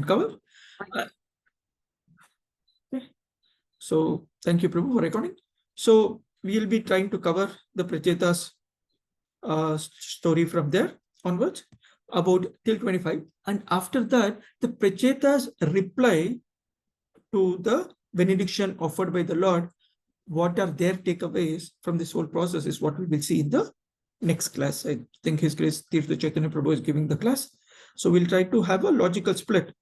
cover. Okay. So thank you, Prabhu, for recording. So we'll be trying to cover the Pracheta's story from there onwards, about till 25. And after that, the Pracheta's reply to the benediction offered by the Lord, what are their takeaways from this whole process is what we will see in the next class. I think His Grace Tirtha Chaitanya Prabhu is giving the class. So we'll try to have a logical split.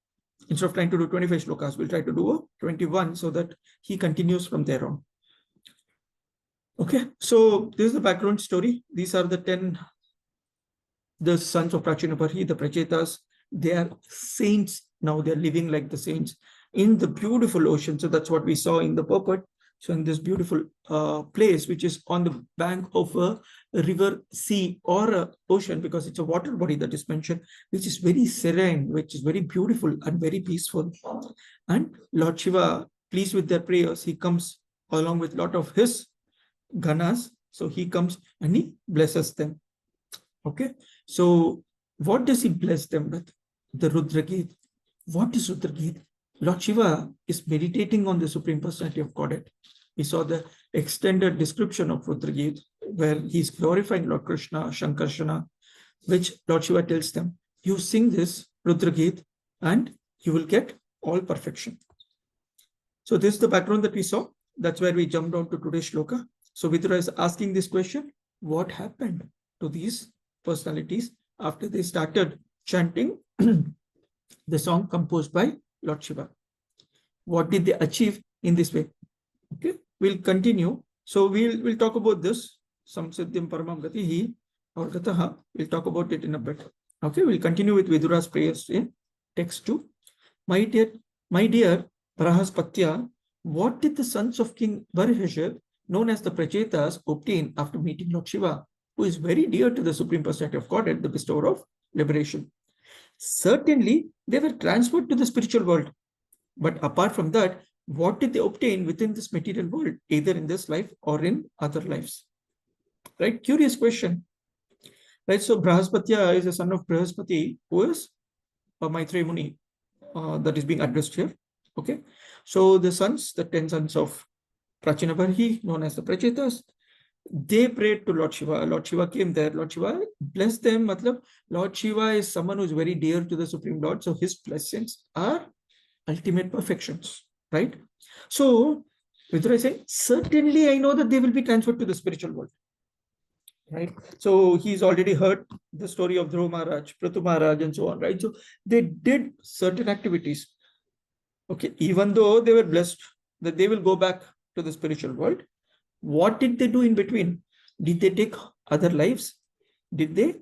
Instead of trying to do 25 shlokas, we'll try to do a 21 so that he continues from there on. Okay, so this is the background story. These are the sons of Prachinaparhi, the Prachetas. They are saints now. They're living like the saints in the beautiful ocean. So that's what we saw in the purport. So in this beautiful place, which is on the bank of a river, sea, or a ocean, because it's a water body that is mentioned, which is very serene, which is very beautiful and very peaceful. And Lord Shiva, pleased with their prayers, he comes along with a lot of his ganas. So he comes and he blesses them. Okay. So what does he bless them with? The Rudra Gita. What is Rudra Gita? Lord Shiva is meditating on the Supreme Personality of Godhead. We saw the extended description of Rudra Gita, where he's glorifying Lord Krishna, Shankarshana, which Lord Shiva tells them, you sing this Rudra Gita and you will get all perfection. So this is the background that we saw. That's where we jumped on to today's shloka. So Vidura is asking this question, what happened to these personalities after they started chanting the song composed by Lord Shiva? What did they achieve in this way? Okay, we'll continue. So we'll talk about this. Samsiddhim Paramam Gatihi or Gataha. We'll talk about it in a bit. Okay, we'll continue with Vidura's prayers in text 2. My dear Brahaspatya, what did the sons of King Bariheshar, known as the Prachetas, obtain after meeting Lord Shiva, who is very dear to the Supreme Personality of Godhead, the bestower of liberation? Certainly, they were transferred to the spiritual world. But apart from that, what did they obtain within this material world, either in this life or in other lives? Right? Curious question. Right? So Brahaspatya is a son of Brahaspati, who is a Maitreya Muni that is being addressed here. Okay. So the sons, the 10 sons of Prachinaparhi, known as the Prachetas, they prayed to Lord Shiva. Lord Shiva came there. Lord Shiva blessed them. Lord Shiva is someone who is very dear to the Supreme Lord. So his blessings are ultimate perfections, right? So, Vidura is saying, certainly I know that they will be transferred to the spiritual world, right? So he's already heard the story of Dhruva Maharaj, Prithu Maharaj, and so on, right? So they did certain activities. Okay, even though they were blessed that they will go back to the spiritual world, what did they do in between? Did they take other lives? Did they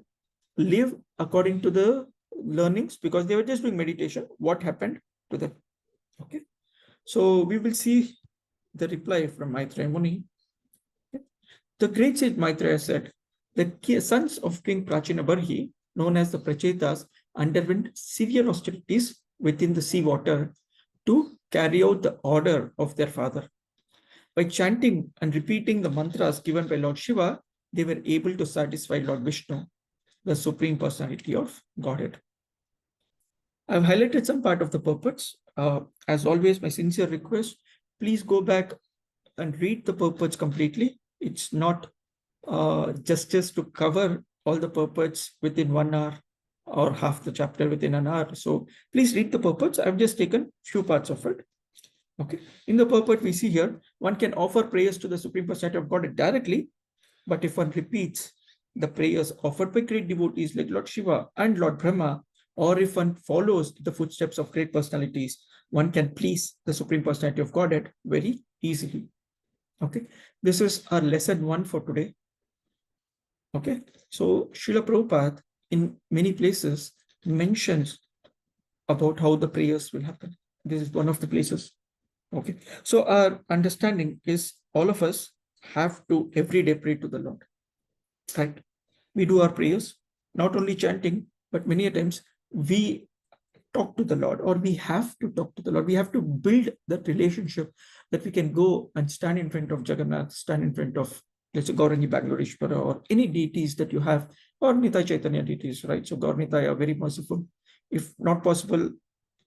live according to the learnings? Because they were just doing meditation. What happened to them? Okay. So we will see the reply from Maitreya Muni. Okay. The great sage Maitreya said, the sons of King Prachinabarhi, known as the Prachetas, underwent severe austerities within the sea water to carry out the order of their father. By chanting and repeating the mantras given by Lord Shiva, they were able to satisfy Lord Vishnu, the Supreme Personality of Godhead. I've highlighted some part of the purports. As always, my sincere request, please go back and read the purports completely. It's not justice to cover all the purports within 1 hour or half the chapter within an hour. So please read the purports. I've just taken few parts of it. Okay. In the purport, we see here, one can offer prayers to the Supreme Personality of God directly, but if one repeats the prayers offered by great devotees like Lord Shiva and Lord Brahma, or if one follows the footsteps of great personalities, one can please the Supreme Personality of Godhead very easily. Okay. This is our lesson 1 for today. Okay. So Srila Prabhupada in many places mentions about how the prayers will happen. This is one of the places. Okay. So our understanding is all of us have to every day pray to the Lord. Right? We do our prayers, not only chanting, but many times we talk to the Lord, or we have to talk to the Lord. We have to build that relationship that we can go and stand in front of Jagannath, stand in front of, let's say, Gaurangi Bangaloreshwara, or any deities that you have, or Nitai Chaitanya deities, right? So Gaur Nitai are very merciful. If not possible,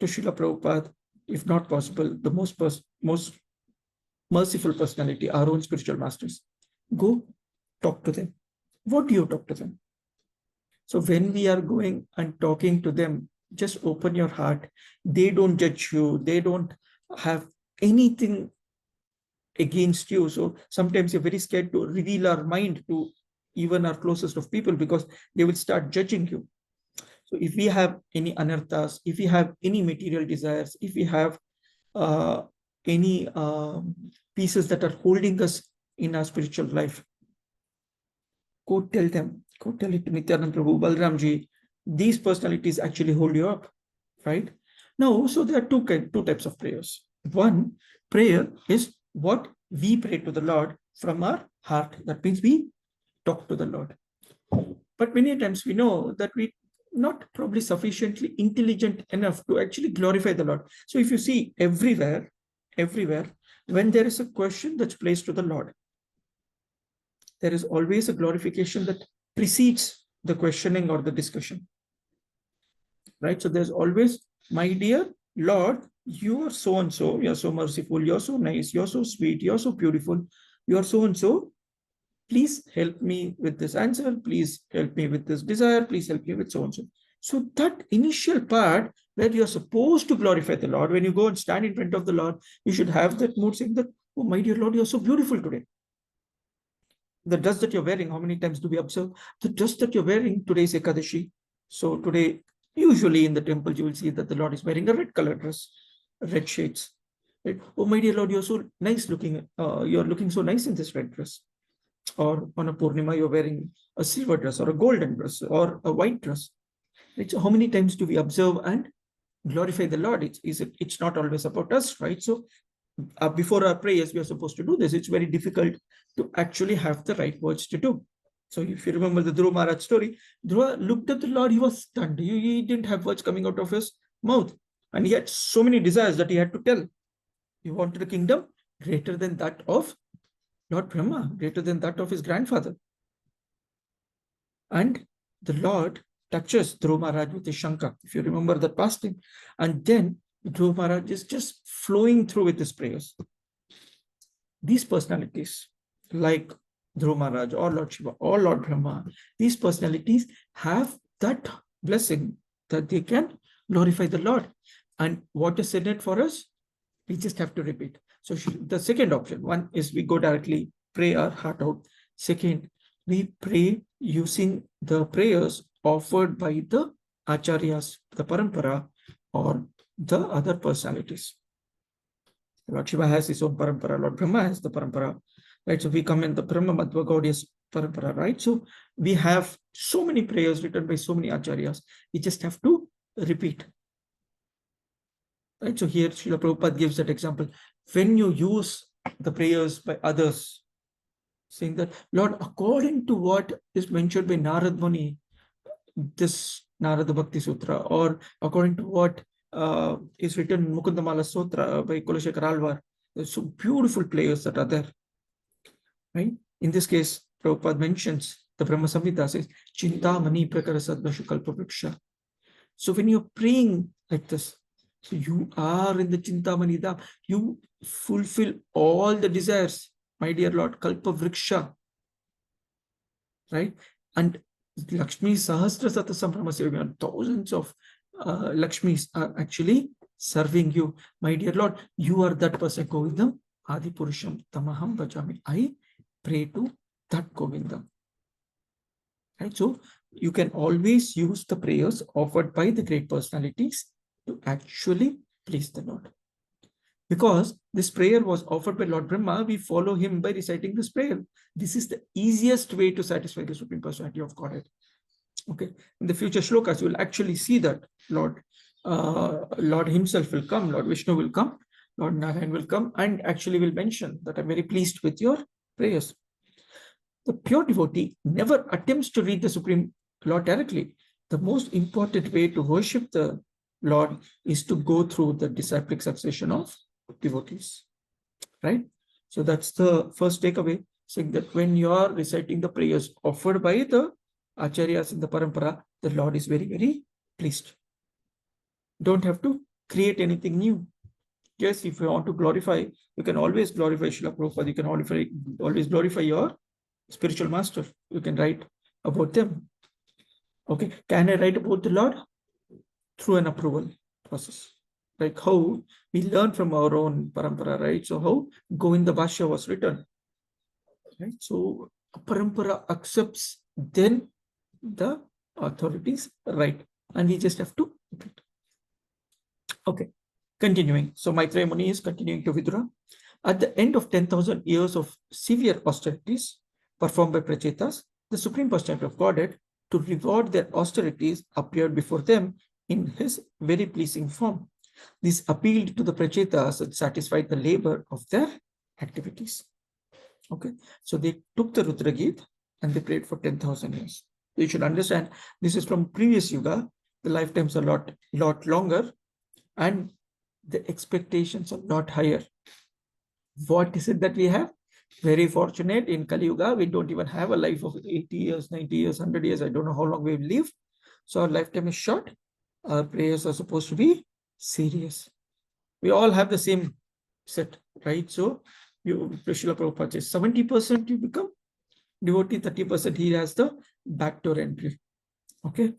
to Srila Prabhupada, if not possible, the most merciful personality, our own spiritual masters. Go talk to them. What do you talk to them? So when we are going and talking to them, just open your heart. They don't judge you. They don't have anything against you. So sometimes you're very scared to reveal our mind to even our closest of people because they will start judging you. So if we have any anarthas, if we have any material desires, if we have any pieces that are holding us in our spiritual life, go tell them, go tell it to Nityanand Prabhu, Balramji. These personalities actually hold you up, right? Now, so there are two types of prayers. One prayer is what we pray to the Lord from our heart. That means we talk to the Lord. But many times we know that we not probably sufficiently intelligent enough to actually glorify the Lord. So if you see everywhere, when there is a question that's placed to the Lord, there is always a glorification that precedes the questioning or the discussion, right? So there's always, my dear Lord, you are so and so, you're so merciful, you're so nice, you're so sweet, you're so beautiful, you're so and so. Please help me with this answer. Please help me with this desire. Please help me with so and so. So that initial part where you're supposed to glorify the Lord, when you go and stand in front of the Lord, you should have that mood saying that, oh, my dear Lord, you're so beautiful today. The dress that you're wearing, how many times do we observe? The dress that you're wearing, today is Ekadashi. So today, usually in the temple, you will see that the Lord is wearing a red color dress, red shades. Right? Oh, my dear Lord, you're so nice looking. You're looking so nice in this red dress. Or on a Purnima, you're wearing a silver dress or a golden dress or a white dress. Right? So how many times do we observe and glorify the Lord? It's not always about us, right? So before our prayers, we are supposed to do this. It's very difficult to actually have the right words to do. So if you remember the Dhruva Maharaj story, Dhruva looked at the Lord, he was stunned. He didn't have words coming out of his mouth. And he had so many desires that he had to tell. He wanted a kingdom greater than that of Lord Brahma, greater than that of his grandfather. And the Lord touches Dhruva Maharaj with his Shankha, if you remember the fasting. And then Dhruva Maharaj is just flowing through with his prayers. These personalities, like Dhruva Maharaj or Lord Shiva or Lord Brahma, these personalities have that blessing that they can glorify the Lord. And what is in it for us? We just have to repeat. So the second option, one is we go directly, pray our heart out. Second, we pray using the prayers offered by the acharyas, the parampara, or the other personalities. Lord Shiva has his own parampara, Lord Brahma has the parampara, right? So we come in the Brahma Madhva Gaudiya parampara, right? So we have so many prayers written by so many acharyas. We just have to repeat. Right? So here Srila Prabhupada gives that example. When you use the prayers by others, saying that, Lord, according to what is mentioned by Narad Muni, this Narada Bhakti Sutra, or according to what is written in Mukundamala Sutra by Kulashekar Alvar, there's some beautiful prayers that are there. Right? In this case, Prabhupada mentions the Brahma Samhita says, Chinta Mani Prakara Sadvashu Kalpa Vriksha. So when you're praying like this, so you are in the Chintamani Dham, you fulfill all the desires, my dear Lord, Kalpa Vriksha, right? And Lakshmi Sahasra Sata Sambrahma Sevya, thousands of Lakshmis are actually serving you. My dear Lord, you are that person, Govindam, Adi Purusham, Tamaham Bhajami. I pray to that Govindam. Right? So you can always use the prayers offered by the great personalities to actually please the Lord. Because this prayer was offered by Lord Brahma, we follow him by reciting this prayer. This is the easiest way to satisfy the Supreme Personality of Godhead. Okay, in the future shlokas, you will actually see that Lord himself will come, Lord Vishnu will come, Lord Narayan will come, and actually will mention that I'm very pleased with your prayers. The pure devotee never attempts to read the Supreme Lord directly. The most important way to worship the Lord is to go through the disciplic succession of devotees, right? So that's the first takeaway, saying that when you are reciting the prayers offered by the acharyas in the parampara, the Lord is very, very pleased. Don't have to create anything new. Yes, if you want to glorify, you can always glorify Srila Prabhupada. You can always glorify your spiritual master. You can write about them. Okay, can I write about the Lord? Through an approval process. Like how we learn from our own parampara, right? So how Govinda Bhashya was written, right? So parampara accepts, then the authorities write, and we just have to repeat. Okay, continuing. So Maitreya Muni is continuing to Vidura. At the end of 10,000 years of severe austerities performed by Prachetas, the Supreme Personality of Godhead, to reward their austerities, appeared before them in his very pleasing form. This appealed to the Prachetas and satisfied the labor of their activities. Okay, so they took the Rudra Gita and they prayed for 10,000 years. You should understand this is from previous Yuga. The lifetimes are a lot longer, and the expectations are not higher. What is it that we have? Very fortunate in Kali Yuga, we don't even have a life of 80 years, 90 years, 100 years. I don't know how long we will live. So our lifetime is short. Our prayers are supposed to be serious. We all have the same set, right? So Srila Prabhupada says 70% you become devotee, 30% he has the backdoor entry. Okay.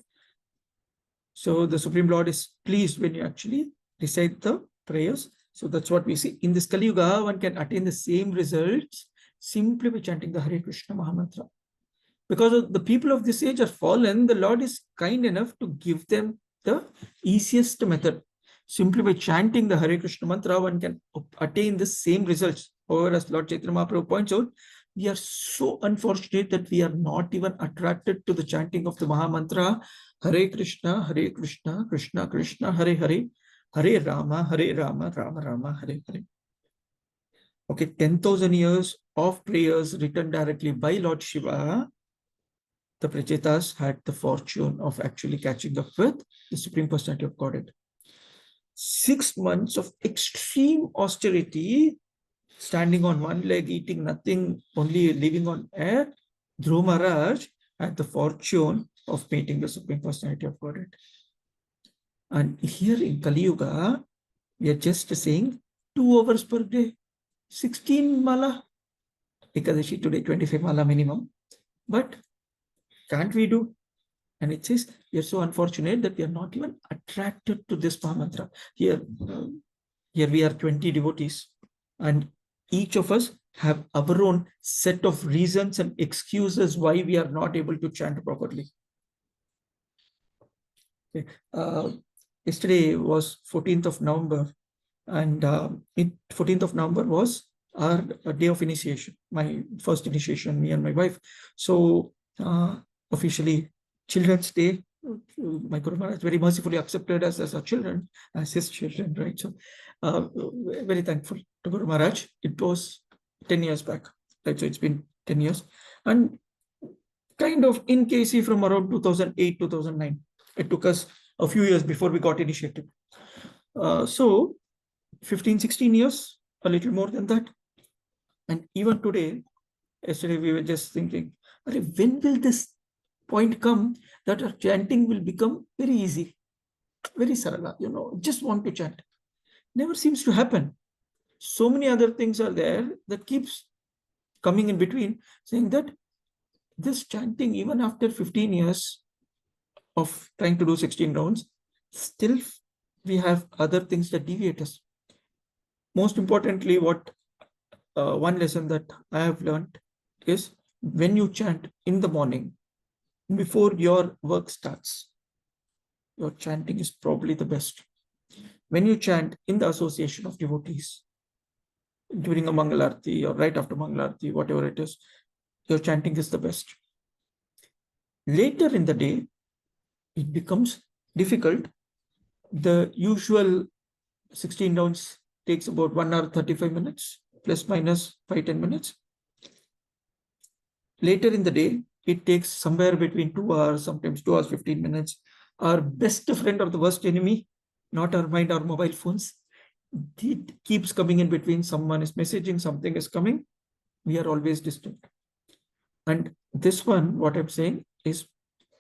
So the Supreme Lord is pleased when you actually recite the prayers. So that's what we see. In this Kali Yuga, one can attain the same results simply by chanting the Hare Krishna Mahamantra. Because the people of this age are fallen, the Lord is kind enough to give them the easiest method. Simply by chanting the Hare Krishna mantra, one can attain the same results. However, as Lord Chaitanya Mahaprabhu points out, we are so unfortunate that we are not even attracted to the chanting of the Mahamantra, Hare Krishna, Krishna Krishna, Hare Hare, Hare Rama, Rama Rama, Hare Hare. Okay, 10,000 years of prayers written directly by Lord Shiva, the Prachetas had the fortune of actually catching up with the Supreme Personality of Godhead. 6 months of extreme austerity, standing on one leg, eating nothing, only living on air, Dhruva Maharaj had the fortune of meeting the Supreme Personality of Godhead. And here in Kali Yuga, we are just saying 2 hours per day, 16 mala. Ekadashi today, 25 mala minimum. But can't we do? And it says, we are so unfortunate that we are not even attracted to this Mahamantra. Here we are 20 devotees, and each of us have our own set of reasons and excuses why we are not able to chant properly. Okay. Yesterday was 14th of November, and 14th of November was our day of initiation, my first initiation, me and my wife. So officially Children's Day, my Guru Maharaj very mercifully accepted us as our children, as his children, right? So very thankful to Guru Maharaj. It was 10 years back, right? So it's been 10 years. And kind of in KC from around 2008, 2009. It took us a few years before we got initiated. So 15, 16 years, a little more than that. And even today, yesterday we were just thinking, when will this point come that our chanting will become very easy, very sarala, just want to chant. Never seems to happen. So many other things are there that keeps coming in between, saying that this chanting, even after 15 years of trying to do 16 rounds, still we have other things that deviate us. Most importantly, what one lesson that I have learned is when you chant in the morning, before your work starts, your chanting is probably the best. When you chant in the association of devotees, during a Mangalarti or right after Mangalarti, whatever it is, your chanting is the best. Later in the day, it becomes difficult. The usual 16 rounds takes about 1 hour 35 minutes, plus minus 5-10 minutes. Later in the day, it takes somewhere between 2 hours, sometimes 2 hours 15 minutes. Our best friend or the worst enemy, not our mind, our mobile phones, it keeps coming in between. Someone is messaging, something is coming. We are always distant. And this one, what I'm saying, is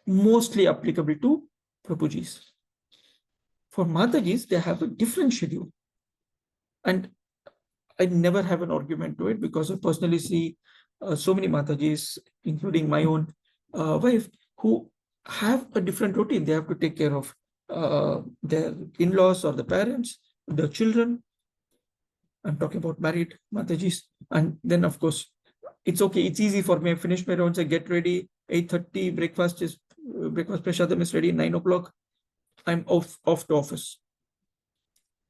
mostly applicable to Prabhuji's. For Matajis, they have a different schedule. And I never have an argument to it because I personally see so many Matajis, including my own wife, who have a different routine. They have to take care of their in-laws or the parents, the children. I'm talking about married Matajis. And then, of course, it's okay. It's easy for me. I finish my rounds. I get ready. 8:30 breakfast prashadam is ready. 9 o'clock. I'm off to office.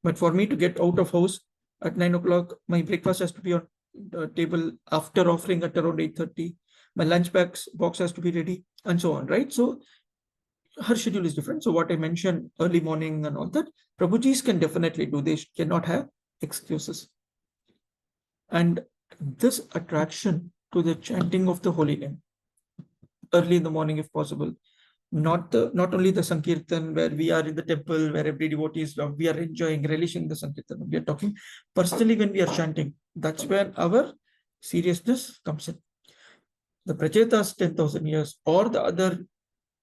But for me to get out of house at 9 o'clock, my breakfast has to be on the table after offering at around 8:30. My lunch box has to be ready, and so on, right? So her schedule is different. So what I mentioned, early morning and all that, Prabhujis can definitely do. They cannot have excuses. And this attraction to the chanting of the holy name early in the morning, if possible, not only the Sankirtan where we are in the temple where every devotee is we are enjoying, relishing the Sankirtan. We are talking personally when we are chanting. That's where our seriousness comes in. The Prachetas 10,000 years or the other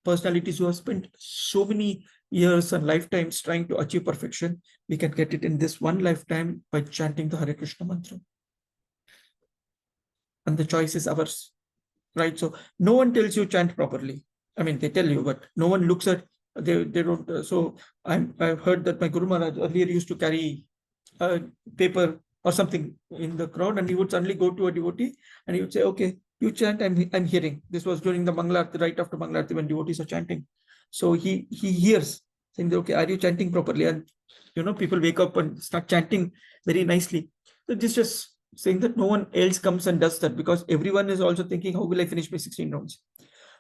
personalities who have spent so many years and lifetimes trying to achieve perfection, we can get it in this one lifetime by chanting the Hare Krishna mantra. And the choice is ours, right? So no one tells you chant properly. I mean, they tell you, but no one looks at, they don't. So I've heard that my Guru Maharaj earlier used to carry a paper or something in the crowd, and he would suddenly go to a devotee and he would say, okay, you chant, I'm hearing. This was during the Mangalarti, right after Mangalarti, when devotees are chanting. So he hears, saying, okay, are you chanting properly? And people wake up and start chanting very nicely. So this just saying that no one else comes and does that, because everyone is also thinking, how will I finish my 16 rounds?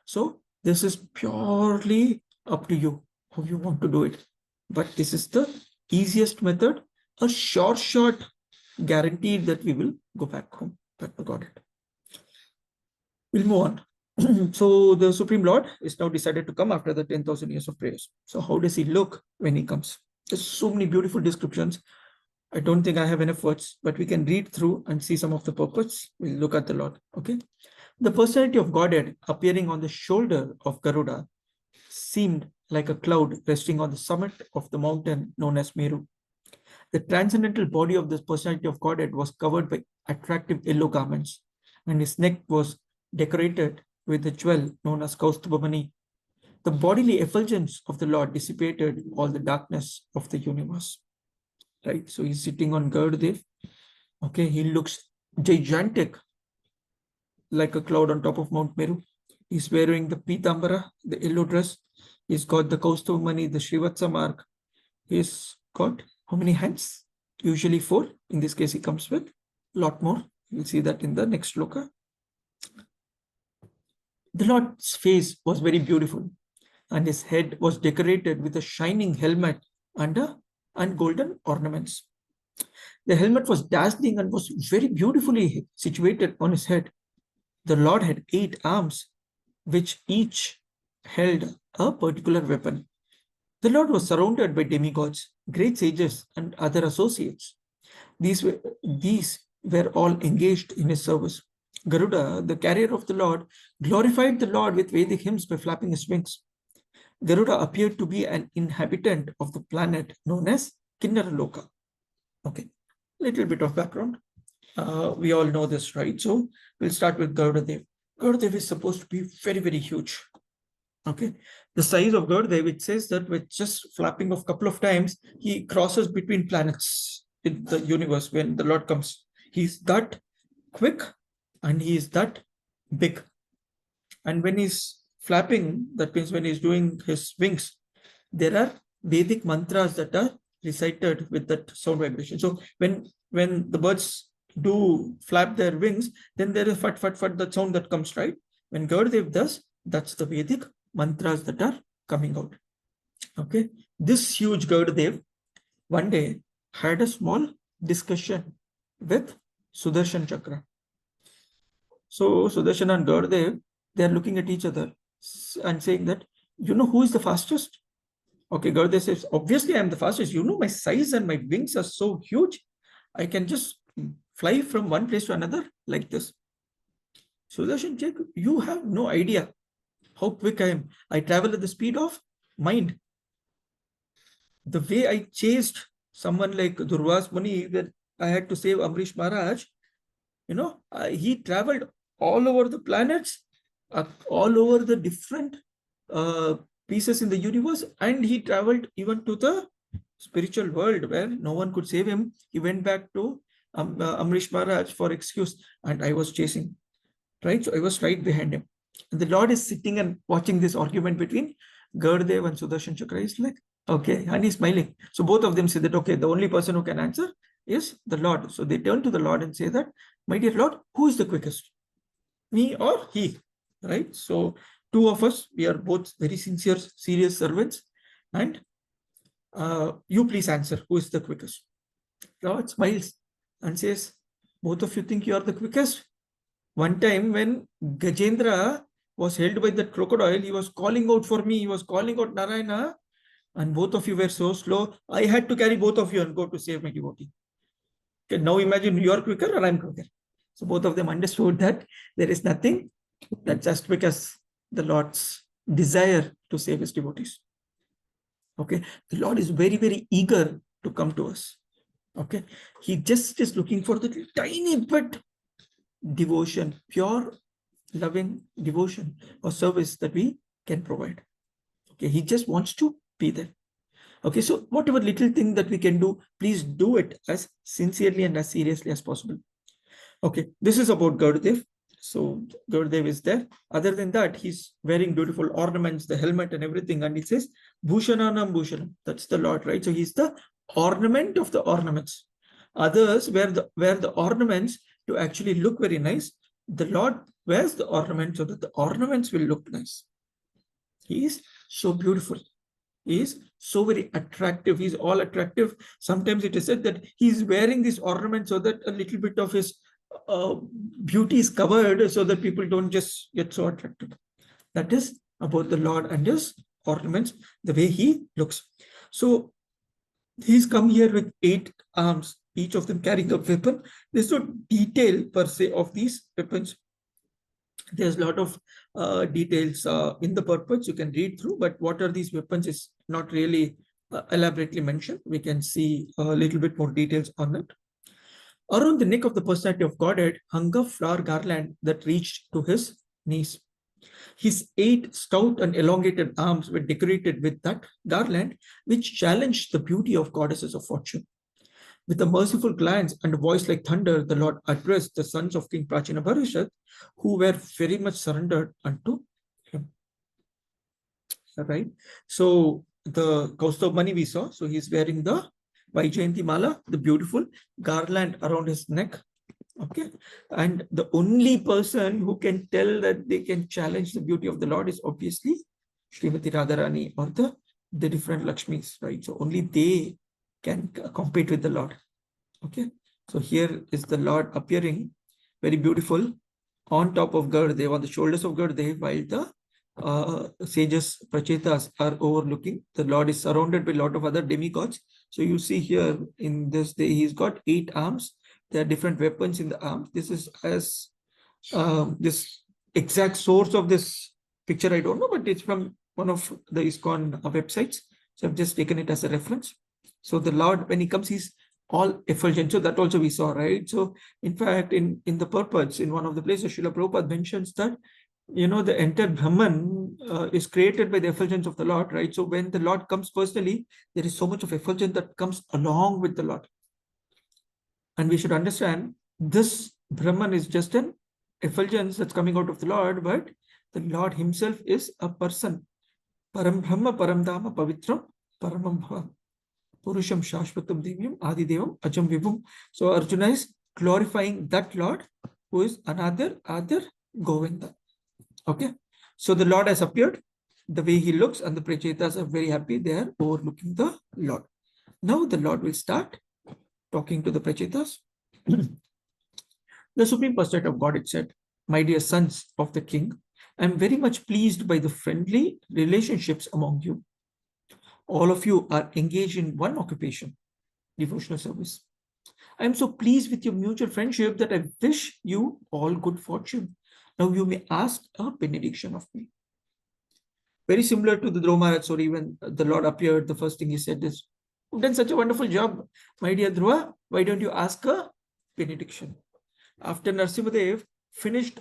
So this is purely up to you, how you want to do it. But this is the easiest method, a short guaranteed that we will go back home, back to Godhead. We'll move on. So the Supreme Lord is now decided to come after the 10,000 years of prayers. So how does he look when he comes? There's so many beautiful descriptions. I don't think I have enough words, but we can read through and see some of the purports. We'll look at the Lord. Okay. The personality of Godhead appearing on the shoulder of Garuda seemed like a cloud resting on the summit of the mountain known as Meru. The transcendental body of this personality of Godhead was covered by attractive yellow garments, and his neck was decorated with a jewel known as Kaustubhamani. The bodily effulgence of the Lord dissipated all the darkness of the universe. Right? So he's sitting on Garudev. Okay, he looks gigantic, like a cloud on top of Mount Meru. He's wearing the Pitambara, the yellow dress. He's got the Kaustubhamani, the Srivatsa mark. He's got how many hands? Usually 4. In this case, he comes with a lot more. You'll see that in the next sloka. The Lord's face was very beautiful, and his head was decorated with a shining helmet and golden ornaments. The helmet was dazzling and was very beautifully situated on his head. The Lord had 8 arms, which each held a particular weapon. The Lord was surrounded by demigods, great sages, and other associates. These were all engaged in his service. Garuda, the carrier of the Lord, glorified the Lord with Vedic hymns by flapping his wings. Garuda appeared to be an inhabitant of the planet known as Kinnaraloka. Okay, little bit of background. We all know this, right? So we'll start with Garudadev. Garudadev is supposed to be very, very huge. Okay, the size of Garudadev, it says that with just flapping of a couple of times, he crosses between planets in the universe when the Lord comes. He's that quick and he is that big. And when he's flapping, that means when he's doing his wings, there are Vedic mantras that are recited with that sound vibration. So when the birds do flap their wings, then there is fat, fat, fat, that sound that comes, right? When Garudev does, that's the Vedic mantras that are coming out. Okay. This huge Garudev one day had a small discussion with Sudarshan Chakra. So Sudarshan and Garudev, they are looking at each other and saying that, who is the fastest? Okay, Garudev says, obviously I'm the fastest. My size and my wings are so huge. I can just fly from one place to another like this. Sudarshan Chakra, you have no idea how quick I am. I travel at the speed of mind. the way I chased someone like Durvas Muni, when I had to save Amrish Maharaj, he traveled all over the planets, all over the different uh, pieces in the universe, and he traveled even to the spiritual world where no one could save him. He went back to Amrish Maharaj for excuse, and I was chasing, right? So I was right behind him. And the Lord is sitting and watching this argument between Garudev and Sudarshan Chakra. He's like, okay, and he's smiling. So both of them say that, okay, the only person who can answer is the Lord. So they turn to the Lord and say that, my dear Lord, who is the quickest? Me or he? Right? So two of us, we are both very sincere, serious servants. And you please answer, who is the quickest? Lord smiles and says, both of you think you are the quickest? One time when Gajendra was held by the crocodile, he was calling out for me, he was calling out Narayana, and both of you were so slow. I had to carry both of you and go to save my devotee. Okay, now imagine you are quicker or I'm quicker. So both of them understood that there is nothing that just because the Lord's desire to save his devotees. Okay, the Lord is very, very eager to come to us. Okay, he just is looking for the tiny bit devotion, pure loving devotion or service that we can provide. Okay, he just wants to be there. Okay, so whatever little thing that we can do, please do it as sincerely and as seriously as possible. Okay, this is about Garudev. So Garudev is there. Other than that, he's wearing beautiful ornaments, the helmet and everything. And it says, Bhushananam Bhushanam. That's the Lord, right? So he's the ornament of the ornaments. Others wear the ornaments to actually look very nice. The Lord wears the ornament so that the ornaments will look nice. He is so beautiful. He is so very attractive. He's all attractive. Sometimes it is said that he's wearing this ornament so that a little bit of his beauty is covered so that people don't just get so attracted. That is about the Lord and his ornaments, the way he looks. So he's come here with 8 arms, each of them carrying a weapon. There's no detail per se of these weapons. There's a lot of details in the purports you can read through, but what are these weapons is not really elaborately mentioned. We can see a little bit more details on it. Around the neck of the personality of Godhead hung a flower garland that reached to his knees. His 8 stout and elongated arms were decorated with that garland, which challenged the beauty of goddesses of fortune. With a merciful glance and a voice like thunder, the Lord addressed the sons of King Prachina Bharishat, who were very much surrendered unto him. Right? So the Kaustav Mani we saw, so he's wearing the Vaijayanti Mala, the beautiful garland around his neck. Okay. And the only person who can tell that they can challenge the beauty of the Lord is obviously Srimati Radharani or the different Lakshmis, right? So only they can compete with the Lord. Okay. So here is the Lord appearing very beautiful on top of Garudev, on the shoulders of Garudev, while the sages, prachetas are overlooking. The Lord is surrounded by a lot of other demigods. So you see here in this day, he's got 8 arms. There are different weapons in the arms. This is as this exact source of this picture, I don't know, but it's from one of the ISKCON websites. So I've just taken it as a reference. So the Lord, when he comes, he's all effulgent. So that also we saw, right? So in fact, in the purports, in one of the places, Srila Prabhupada mentions that, the entire Brahman is created by the effulgence of the Lord, right? So when the Lord comes personally, there is so much of effulgence that comes along with the Lord. And we should understand this Brahman is just an effulgence that's coming out of the Lord, but the Lord himself is a person. Param Brahma, Param Dhamma, Pavitram, Paramam Bhava. Purusham Shashvatam Divyam, Adi Devam, Ajam Vibhum. So Arjuna is glorifying that Lord who is another Adar Govinda. Okay. So the Lord has appeared, the way he looks, and the Prachetas are very happy. They are overlooking the Lord. Now the Lord will start talking to the Prachetas. The Supreme Personality of God, it said, my dear sons of the king, I am very much pleased by the friendly relationships among you. All of you are engaged in one occupation, devotional service. I am so pleased with your mutual friendship that I wish you all good fortune. Now you may ask a benediction of me. Very similar to the Dhruva Maharaj story when the Lord appeared, the first thing he said is, You've done such a wonderful job, my dear Dhruva. Why don't you ask a benediction? After Narsimhadev finished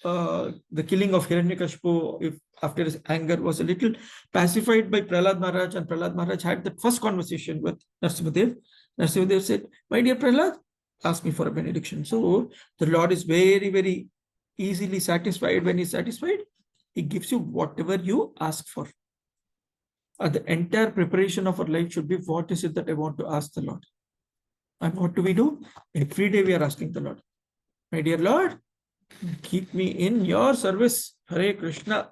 the killing of Hiranyakashipu, if after his anger was a little pacified by Prahlad Maharaj, and Prahlad Maharaj had that first conversation with Narsimhadev, Narsimhadev said, "My dear Prahlad, ask me for a benediction." So the Lord is very, very easily satisfied. When he's satisfied, he gives you whatever you ask for. The entire preparation of our life should be, what is it that I want to ask the Lord? And what do we do? Every day we are asking the Lord, my dear Lord, keep me in your service. Hare Krishna.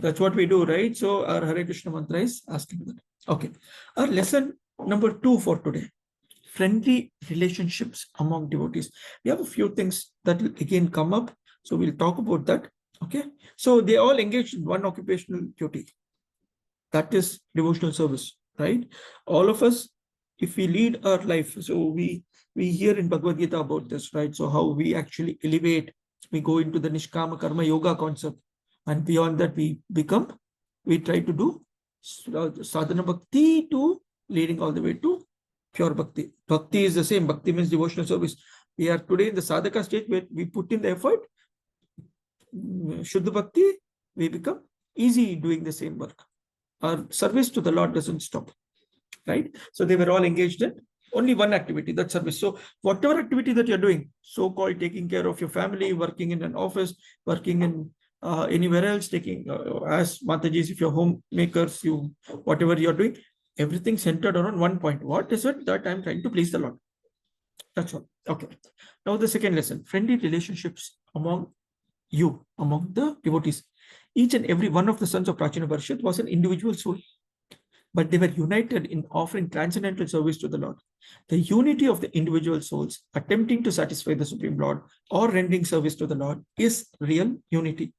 That's what we do, right? So our Hare Krishna mantra is asking that. Okay. Our lesson number 2 for today. Friendly relationships among devotees. We have a few things that will again come up. So we'll talk about that. Okay. So they all engage in one occupational duty. That is devotional service, right? All of us, if we lead our life, so we hear in Bhagavad Gita about this, right? So how we actually elevate, we go into the Nishkama Karma Yoga concept, and beyond that we try to do sadhana bhakti to leading all the way to pure bhakti. Bhakti is the same. Bhakti means devotional service. We are today in the sadhaka stage where we put in the effort. Shuddha bhakti, we become easy doing the same work. Our service to the Lord doesn't stop, right? So they were all engaged in only one activity, that service. So whatever activity that you're doing, so-called taking care of your family, working in an office, working in anywhere else, taking, as Matajis, if you're homemakers, whatever you're doing, everything centered around one point. What is it that I'm trying to please the Lord? That's all. Okay. Now the second lesson, friendly relationships among the devotees. Each and every one of the sons of Prachina Parishad was an individual soul, but they were united in offering transcendental service to the Lord. The unity of the individual souls attempting to satisfy the Supreme Lord or rendering service to the Lord is real unity.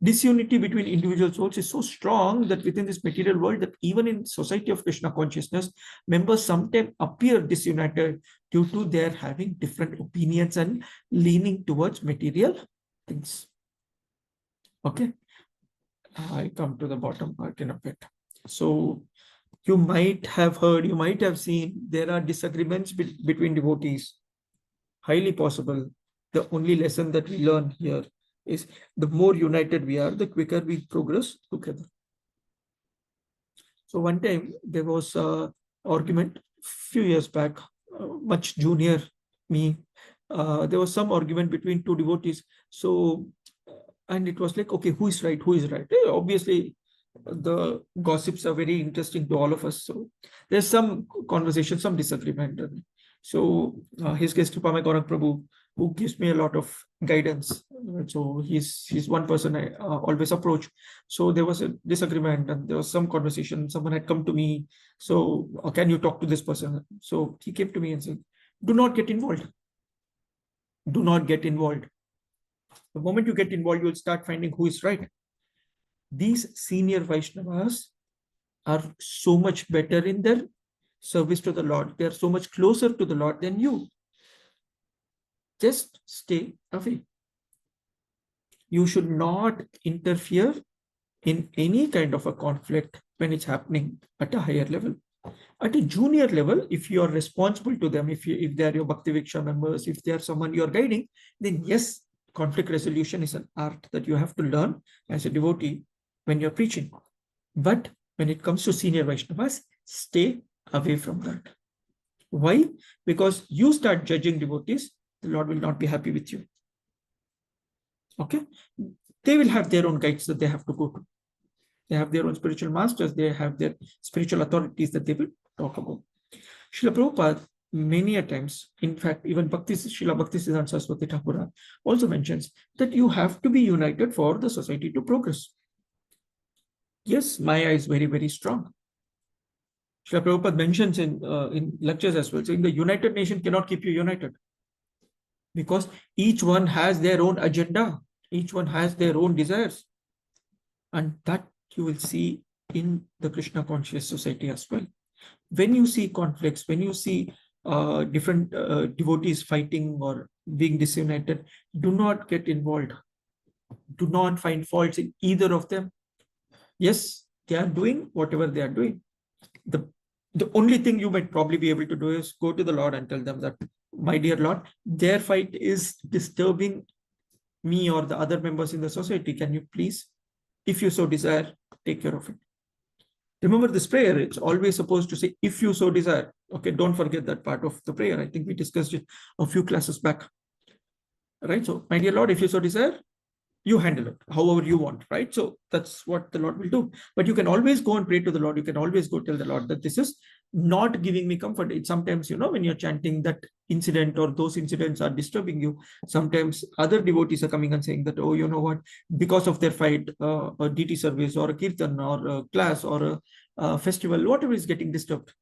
Disunity between individual souls is so strong that within this material world, that even in society of Krishna consciousness, members sometimes appear disunited due to their having different opinions and leaning towards material things. Okay. I come to the bottom part in a bit. So you might have heard, you might have seen, there are disagreements between devotees. Highly possible. The only lesson that we learn here is the more united we are, the quicker we progress together. So one time there was an argument few years back, much junior me. There was some argument between two devotees. So and it was like, okay, who is right? Who is right? Obviously, the gossips are very interesting to all of us. So there's some conversation, some disagreement. So his guest Pame Gaurang Prabhu, who gives me a lot of guidance. So he's one person I always approach. So there was a disagreement and there was some conversation. Someone had come to me. So can you talk to this person? So he came to me and said, do not get involved. Do not get involved. The moment you get involved, you'll start finding who is right. These senior Vaishnavas are so much better in their service to the Lord. They are so much closer to the Lord than you. Just stay away. You should not interfere in any kind of a conflict when it's happening at a higher level. At a junior level, if you are responsible to them, if they are your Bhakti Viksha members, if they are someone you are guiding, then yes, conflict resolution is an art that you have to learn as a devotee when you're preaching. But when it comes to senior Vaishnavas, stay away from that. Why? Because you start judging devotees, the Lord will not be happy with you. Okay? They will have their own guides that they have to go to. They have their own spiritual masters. They have their spiritual authorities that they will talk about. Srila Prabhupada, many a times, in fact, even Srila Bhaktisiddhanta Saraswati Thakura also mentions that you have to be united for the society to progress. Yes, Maya is very, very strong. Srila Prabhupada mentions in lectures as well, saying the United Nation cannot keep you united because each one has their own agenda. Each one has their own desires. And that you will see in the Krishna conscious society as well. When you see conflicts, when you see different devotees fighting or being disunited, do not get involved. Do not find faults in either of them. Yes, they are doing whatever they are doing. The The only thing you might probably be able to do is go to the Lord and tell them that, my dear Lord, their fight is disturbing me or the other members in the society. Can you please, if you so desire, take care of it? Remember this prayer, it's always supposed to say, if you so desire. Okay, don't forget that part of the prayer. I think we discussed it a few classes back. Right? So, my dear Lord, if you so desire, you handle it however you want, right? So that's what the Lord will do. But you can always go and pray to the Lord. You can always go tell the Lord that this is not giving me comfort. It's sometimes, when you're chanting, that incident or those incidents are disturbing you. Sometimes other devotees are coming and saying that, oh, you know what, because of their fight, a DT service or a kirtan or a class or a festival, whatever is getting disturbed.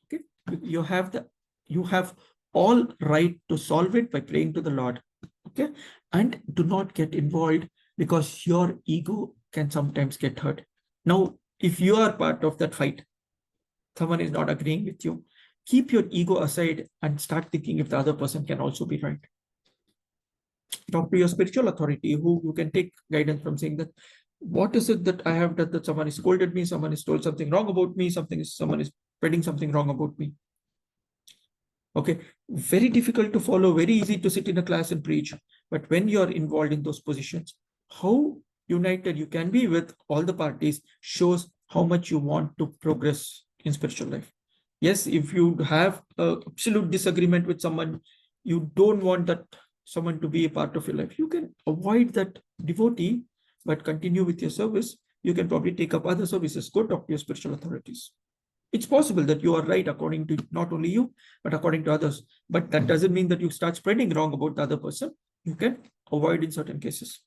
Okay, you have all right to solve it by praying to the Lord. Okay, and do not get involved, because your ego can sometimes get hurt. Now, if you are part of that fight, someone is not agreeing with you, keep your ego aside and start thinking if the other person can also be right. Talk to your spiritual authority, who you can take guidance from, saying that, what is it that I have done that someone has scolded me, someone has told something wrong about me, someone is spreading something wrong about me. Okay, very difficult to follow, very easy to sit in a class and preach. But when you're involved in those positions, how united you can be with all the parties shows how much you want to progress in spiritual life. Yes, if you have an absolute disagreement with someone, you don't want that someone to be a part of your life, you can avoid that devotee, but continue with your service. You can probably take up other services, go talk to your spiritual authorities. It's possible that you are right according to not only you, but according to others. But that doesn't mean that you start spreading wrong about the other person. You can avoid in certain cases.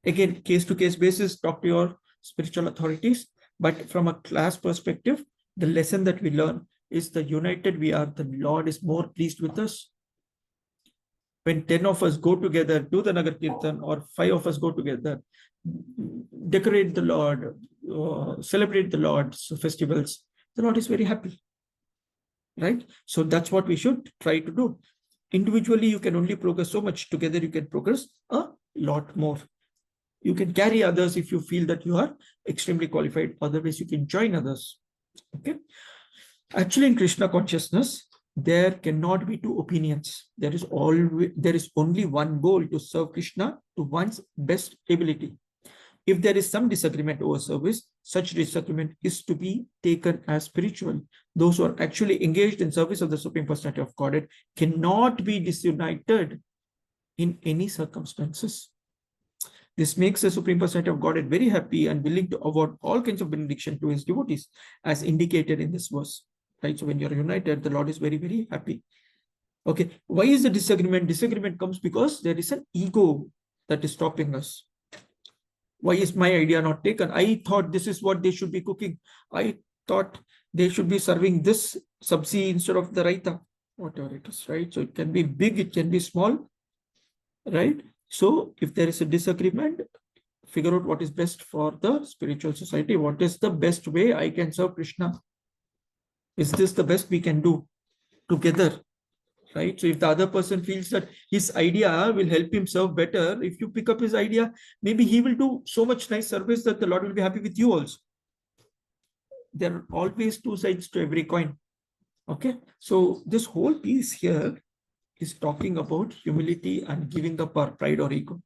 Again, case-to-case basis, talk to your spiritual authorities. But from a class perspective, the lesson that we learn is the united we are, the Lord is more pleased with us. When 10 of us go together, do the Nagar Kirtan, or 5 of us go together, decorate the Lord, celebrate the Lord's festivals, the Lord is very happy, right? So that's what we should try to do. Individually, you can only progress so much. Together, you can progress a lot more. You can carry others if you feel that you are extremely qualified. Otherwise, you can join others. Okay. Actually, in Krishna consciousness, there cannot be two opinions. There is only one goal: to serve Krishna to one's best ability. If there is some disagreement over service, such disagreement is to be taken as spiritual. Those who are actually engaged in service of the Supreme Personality of Godhead cannot be disunited in any circumstances. This makes the Supreme Personality of Godhead very happy and willing to award all kinds of benediction to his devotees, as indicated in this verse. Right? So when you're united, the Lord is very, very happy. Okay, why is the disagreement? Disagreement comes because there is an ego that is stopping us. Why is my idea not taken? I thought this is what they should be cooking. I thought they should be serving this sabzi instead of the raita, whatever it is, right? So it can be big, it can be small, right? So if there is a disagreement, figure out what is best for the spiritual society. What is the best way I can serve Krishna? Is this the best we can do together? Right? So if the other person feels that his idea will help him serve better, if you pick up his idea, maybe he will do so much nice service that the Lord will be happy with you also. There are always two sides to every coin. Okay. So this whole piece here is talking about humility and giving up our pride or ego.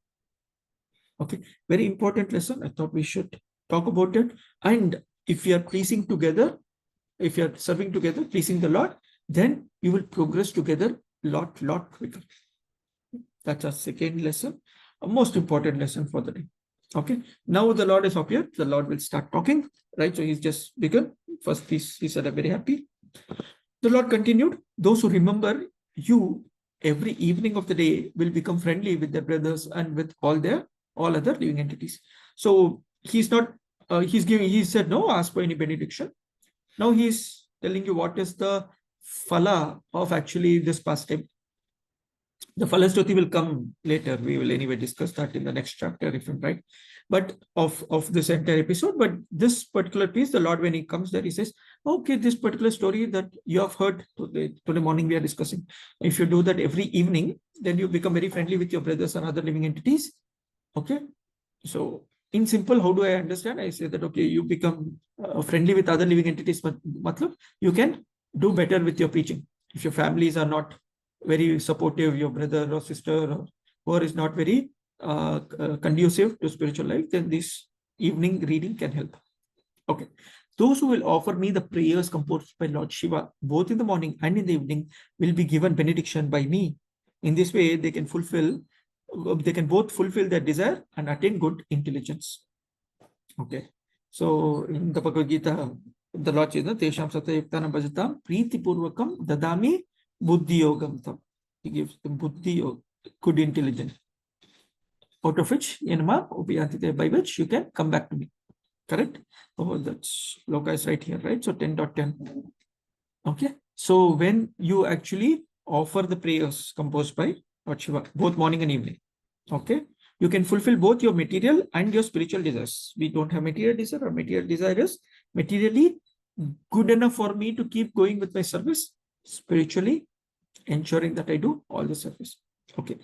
Okay. Very important lesson. I thought we should talk about it. And if you are pleasing together, if you are serving together, pleasing the Lord, then you will progress together lot quicker. That's our second lesson, a most important lesson for the day. Okay, now the Lord is up here. The Lord will start talking, right? So he's just begun. First piece, he said, I'm very happy. The Lord continued, those who remember you every evening of the day will become friendly with their brothers and with all other living entities. So he's not, he said, no, ask for any benediction. Now he's telling you what is the phala of actually this pastime. The Falastoti will come later. We will anyway discuss that in the next chapter, if I'm right. But of this entire episode, but this particular piece, the Lord, when he comes there, he says, okay, this particular story that you have heard today morning we are discussing. If you do that every evening, then you become very friendly with your brothers and other living entities. Okay. So in simple, how do I understand? I say that, okay, you become friendly with other living entities, but you can do better with your preaching. If your families are not very supportive, your brother or sister or whoever is not very conducive to spiritual life, then this evening reading can help. Okay. Those who will offer me the prayers composed by Lord Shiva, both in the morning and in the evening, will be given benediction by me. In this way, they can both fulfill their desire and attain good intelligence. Okay. So in the Bhagavad Gita, the Lord says, Tesham Satayuktanam Bhajatam Priti Purvakam Dadami Buddhi Yogam Tam. He gives the Buddhi, good intelligence, out of which, by which you can come back to me. Correct? Oh, that's Loka is right here, right? So 10.10. Okay. So when you actually offer the prayers composed by Lord Shiva, both morning and evening, okay, you can fulfill both your material and your spiritual desires. We don't have material desire, or material desire is materially good enough for me to keep going with my service, spiritually ensuring that I do all the service. Okay.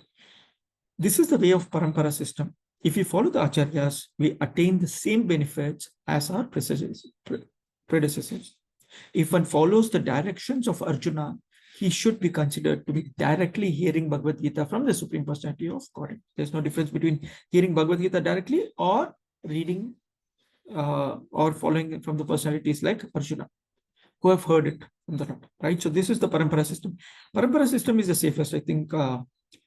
This is the way of Parampara system. If we follow the Acharyas, we attain the same benefits as our predecessors. If one follows the directions of Arjuna, he should be considered to be directly hearing Bhagavad Gita from the Supreme Personality of Godhead. There's no difference between hearing Bhagavad Gita directly or reading or following it from the personalities like Arjuna, who have heard it from the Lord, right? So this is the Parampara system. Parampara system is the safest. I think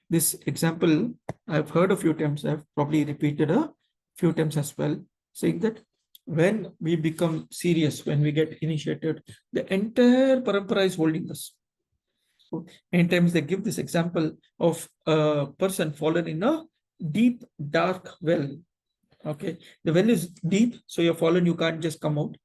this example I've heard a few times. I've probably repeated a few times as well, saying that when we become serious, when we get initiated, the entire parampara is holding us. So many times they give this example of a person fallen in a deep, dark well. Okay, the well is deep, so you're fallen, you can't just come out.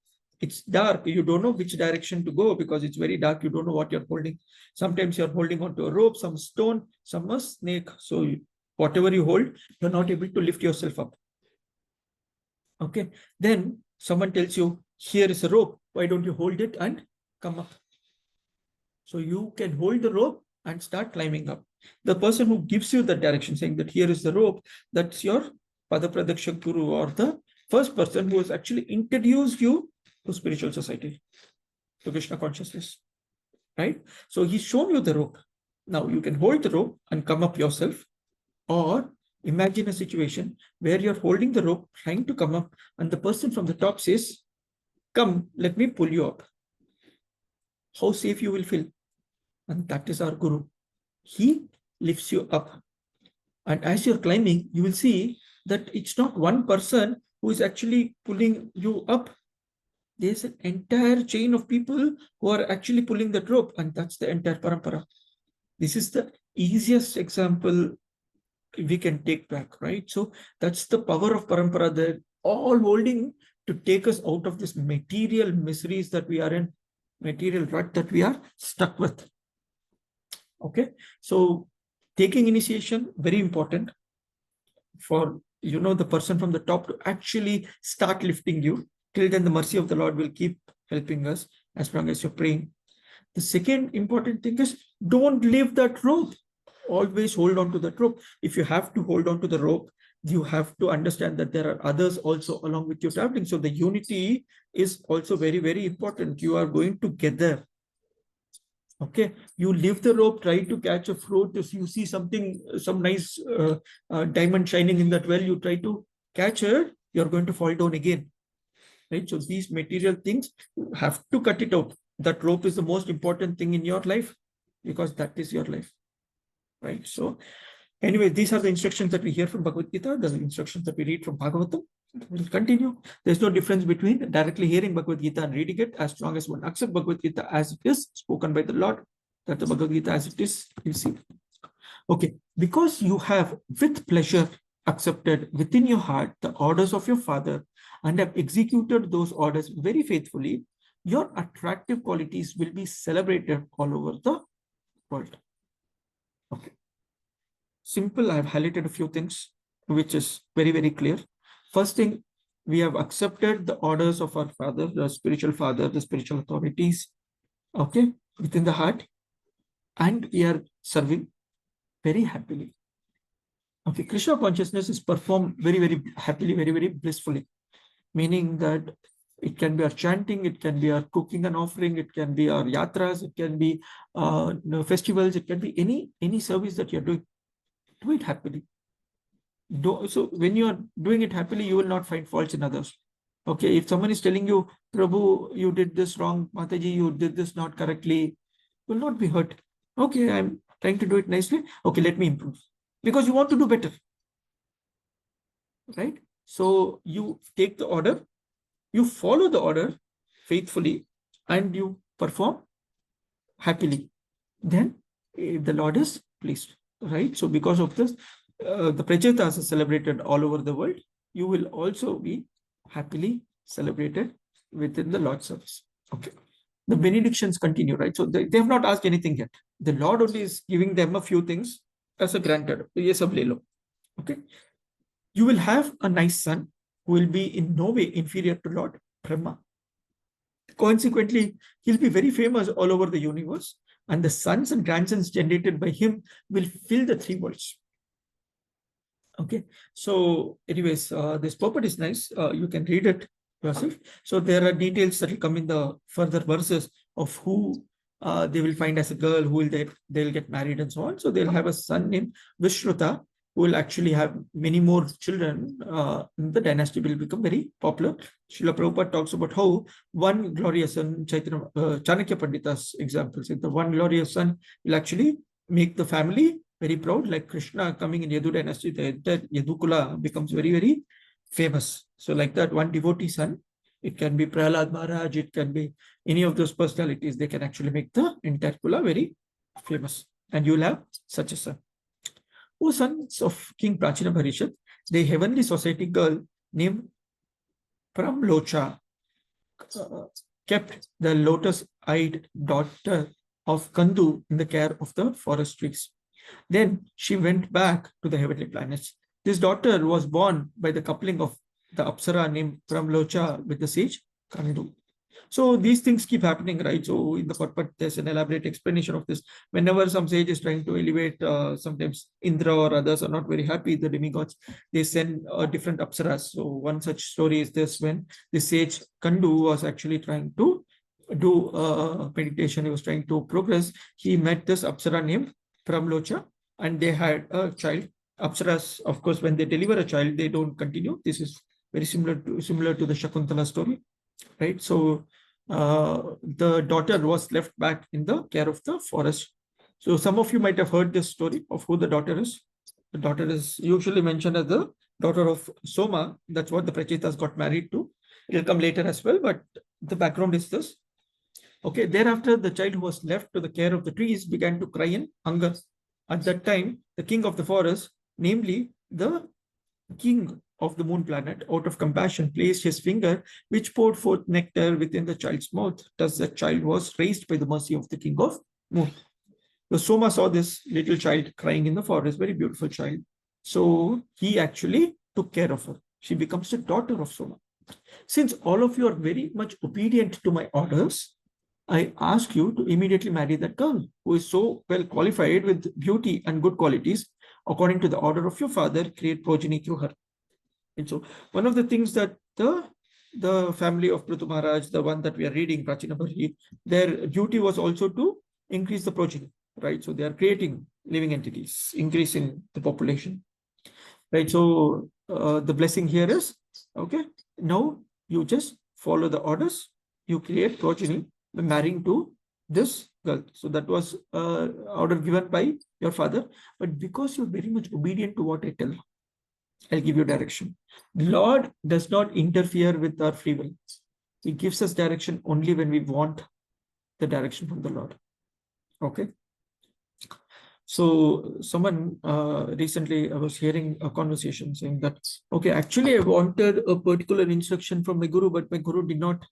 It's dark, you don't know which direction to go because it's very dark, you don't know what you're holding. Sometimes you're holding onto a rope, some stone, some a snake. So whatever you hold, you're not able to lift yourself up. Okay, then someone tells you, here is a rope, why don't you hold it and come up? So you can hold the rope and start climbing up. The person who gives you the direction, saying that here is the rope, that's your Padapradaksha Guru, or the first person who has actually introduced you to spiritual society, to Krishna consciousness, right? So he's shown you the rope. Now you can hold the rope and come up yourself, or imagine a situation where you're holding the rope, trying to come up, and the person from the top says, come, let me pull you up. How safe you will feel. And that is our Guru. He lifts you up. And as you're climbing, you will see that it's not one person who is actually pulling you up. There's an entire chain of people who are actually pulling that rope, and that's the entire parampara. This is the easiest example we can take back, right? So that's the power of parampara. They're all holding to take us out of this material miseries that we are in, material rut that we are stuck with. Okay, so taking initiation, very important for the person from the top to actually start lifting you. Till then, the mercy of the Lord will keep helping us as long as you're praying. The second important thing is, don't leave that rope. Always hold on to that rope. If you have to hold on to the rope, you have to understand that there are others also along with you traveling. So the unity is also very, very important. You are going together. Okay, you leave the rope, try to catch a fruit. If you see something, some nice diamond shining in that well, you try to catch it, you're going to fall down again. Right? So these material things, you have to cut it out. That rope is the most important thing in your life because that is your life. Right? So anyway, these are the instructions that we hear from Bhagavad Gita, the instructions that we read from Bhagavatam. We'll continue. There's no difference between directly hearing Bhagavad Gita and reading it, as long as one accepts Bhagavad Gita as it is spoken by the Lord, that the Bhagavad Gita as it is received. Okay, because you have with pleasure accepted within your heart the orders of your father and have executed those orders very faithfully, your attractive qualities will be celebrated all over the world. Okay. Simple, I've highlighted a few things, which is very, very clear. First thing, we have accepted the orders of our father, the spiritual father, the spiritual authorities, okay, within the heart, and we are serving very happily. Okay, Krishna consciousness is performed very, very happily, very, very blissfully, meaning that it can be our chanting, it can be our cooking and offering, it can be our yatras, it can be festivals, it can be any service that you're doing. Do it happily. So when you are doing it happily, you will not find faults in others. Okay, if someone is telling you, Prabhu, you did this wrong, Mataji, you did this not correctly, you will not be hurt. Okay, I'm trying to do it nicely. Okay, let me improve. Because you want to do better. Right? So you take the order, you follow the order faithfully, and you perform happily. Then the Lord is pleased. Right? So because of this, the Prachetas are celebrated all over the world. You will also be happily celebrated within the Lord's service. Okay. The benedictions continue, right? So they have not asked anything yet. The Lord only is giving them a few things as a granted. Yes, okay. You will have a nice son who will be in no way inferior to Lord Brahma. Consequently, he'll be very famous all over the universe, and the sons and grandsons generated by him will fill the three worlds. Okay, so anyways, this purport is nice. You can read it yourself. So there are details that will come in the further verses of who they will find as a girl, who will they'll get married and so on. So they'll have a son named Vishruta, who will actually have many more children. The dynasty will become very popular. Srila Prabhupada talks about how one glorious son, Chanakya Pandita's examples, the one glorious son will actually make the family very proud, like Krishna coming in Yadu dynasty, that Yadukula becomes very, very famous. So like that, one devotee son, it can be Prahlad Maharaj, it can be any of those personalities, they can actually make the entire Kula very famous. And you'll have such a son. O sons of King Prachina Bharishat, the heavenly society girl named Pramlocha kept the lotus-eyed daughter of Kandu in the care of the forest trees. Then she went back to the heavenly planets. This daughter was born by the coupling of the Apsara named Pramlocha with the sage Kandu. So these things keep happening, right? So in the purport, there's an elaborate explanation of this. Whenever some sage is trying to elevate, sometimes Indra or others are not very happy, the demigods, they send different apsaras. So one such story is this: when the sage Kandu was actually trying to do meditation, he was trying to progress, he met this apsara named Pramlocha, and they had a child. Apsaras, of course, when they deliver a child, they don't continue. This is very similar to the Shakuntala story, right? So the daughter was left back in the care of the forest. So some of you might have heard this story of who the daughter is. The daughter is usually mentioned as the daughter of Soma. That's what the Prachetas got married to. It will come later as well, but the background is this. Okay, thereafter, the child who was left to the care of the trees began to cry in hunger. At that time, the king of the forest, namely the king of the moon planet, out of compassion, placed his finger, which poured forth nectar within the child's mouth. Thus, the child was raised by the mercy of the king of moon. So Soma saw this little child crying in the forest, very beautiful child. So he actually took care of her. She becomes the daughter of Soma. Since all of you are very much obedient to my orders, I ask you to immediately marry that girl who is so well qualified with beauty and good qualities. According to the order of your father, create progeny through her. And so one of the things that the family of Prithu Maharaj, the one that we are reading, Prachina Bharji, their duty was also to increase the progeny, right? So they are creating living entities, increasing the population, right? So the blessing here is, okay, now you just follow the orders, you create progeny by marrying to this girl. So that was order given by your father. But because you're very much obedient to what I tell, I'll give you direction. Lord does not interfere with our free will. He gives us direction only when we want the direction from the Lord. Okay. So someone recently, I was hearing a conversation saying that, okay, actually I wanted a particular instruction from my guru, but my guru did not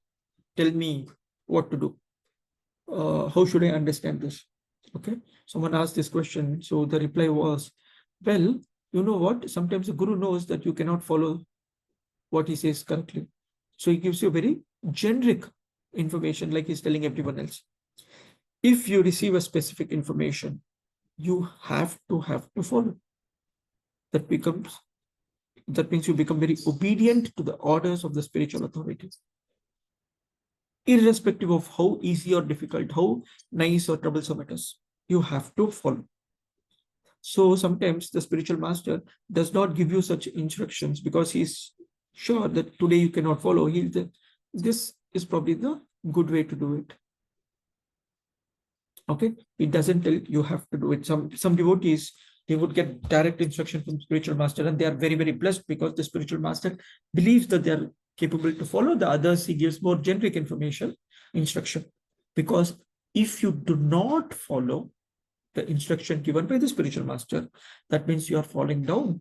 tell me what to do. How should I understand this? Okay. Someone asked this question. So the reply was, well, you know what? Sometimes the guru knows that you cannot follow what he says correctly. So he gives you very generic information like he's telling everyone else. If you receive a specific information, you have to follow. that means you become very obedient to the orders of the spiritual authorities. Irrespective of how easy or difficult, how nice or troublesome it is, you have to follow. So sometimes the spiritual master does not give you such instructions because he's sure that today you cannot follow. This is probably the good way to do it. Okay, it doesn't tell you have to do it. Some devotees, they would get direct instruction from spiritual master, and they are very, very blessed because the spiritual master believes that they are capable to follow. The others, he gives more generic instruction. Because if you do not follow the instruction given by the spiritual master, that means you are falling down,